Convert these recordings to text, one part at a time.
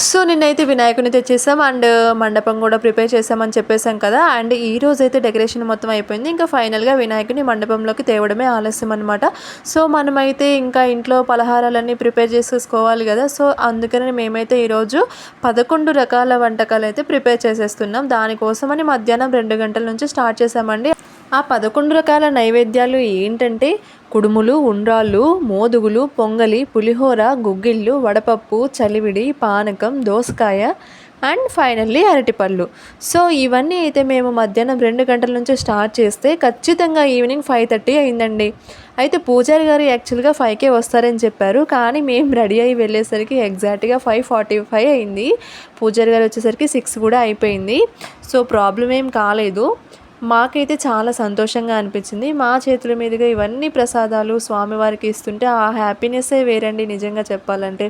So నిన్నైతే వినాయకుని తెచ్చేసాం and మండపం కూడా ప్రిపేర్ చేసామని చెప్పేసాం కదా. అండ్ ఈ రోజు అయితే డెకరేషన్ మొత్తం అయిపోయింది. ఇంకా ఫైనల్గా వినాయకుని మండపంలోకి తేవడమే ఆలస్యం అనమాట. సో మనమైతే ఇంకా ఇంట్లో పలహారాలన్నీ ప్రిపేర్ చేసేసుకోవాలి కదా. సో అందుకని మేమైతే ఈరోజు 11 రకాల వంటకాలు అయితే ప్రిపేర్ చేసేస్తున్నాం. దానికోసమని మధ్యాహ్నం 2 గంటల నుంచి స్టార్ట్ చేసామండి. ఆ 11 రకాల నైవేద్యాలు ఏంటంటే కుడుములు, ఉండ్రాళ్ళు, మోదుగులు, పొంగలి, పులిహోర, గుగ్గిళ్ళు, వడపప్పు, చలివిడి, పానకం, దోసకాయ అండ్ ఫైనల్లీ అరటిపళ్ళు. సో ఇవన్నీ అయితే మేము మధ్యాహ్నం 2 గంటల నుంచి స్టార్ట్ చేస్తే ఖచ్చితంగా ఈవినింగ్ 5:30 అయిందండి. అయితే పూజారి గారు యాక్చువల్గా 5కే వస్తారని చెప్పారు. కానీ మేము రెడీ అయ్యి వెళ్ళేసరికి ఎగ్జాక్ట్గా 5:45 అయింది. పూజారి గారు వచ్చేసరికి 6 కూడా అయిపోయింది. సో ప్రాబ్లం ఏం కాలేదు. మాకైతే చాలా సంతోషంగా అనిపించింది. మా చేతుల మీదుగా ఇవన్నీ ప్రసాదాలు స్వామివారికి ఇస్తుంటే ఆ హ్యాపీనెస్సే వేరండి నిజంగా చెప్పాలంటే.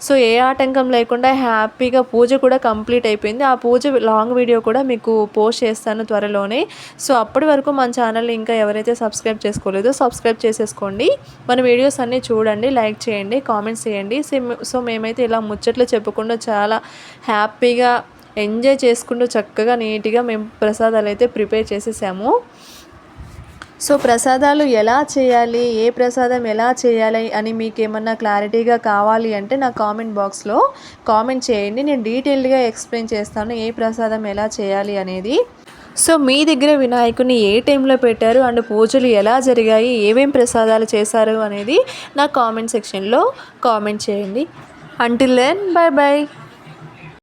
సో ఏ ఆటంకం లేకుండా హ్యాపీగా పూజ కూడా కంప్లీట్ అయిపోయింది. ఆ పూజ లాంగ్ వీడియో కూడా మీకు పోస్ట్ చేస్తాను త్వరలోనే. సో అప్పటి వరకు మన ఛానల్ ఇంకా ఎవరైతే సబ్స్క్రైబ్ చేసుకోలేదో సబ్స్క్రైబ్ చేసేసుకోండి. మన వీడియోస్ అన్నీ చూడండి, లైక్ చేయండి, కామెంట్స్ చేయండి. సో మేమైతే ఇలా ముచ్చట్లు చెప్పుకుంటూ చాలా హ్యాపీగా ఎంజాయ్ చేసుకుంటూ చక్కగా నీట్గా మేము ప్రసాదాలు అయితే ప్రిపేర్ చేసేసాము. సో ప్రసాదాలు ఎలా చేయాలి, ఏ ప్రసాదం ఎలా చేయాలి అని మీకు ఏమన్నా క్లారిటీగా కావాలి అంటే నా కామెంట్ బాక్స్లో కామెంట్ చేయండి. నేను డీటెయిల్డ్గా ఎక్స్ప్లెయిన్ చేస్తాను ఏ ప్రసాదం ఎలా చేయాలి అనేది. సో మీ దగ్గర వినాయకుని ఏ టైంలో పెట్టారు అండ్ పూజలు ఎలా జరిగాయి, ఏమేం ప్రసాదాలు చేశారు అనేది నా కామెంట్ సెక్షన్లో కామెంట్ చేయండి. Until then bye by.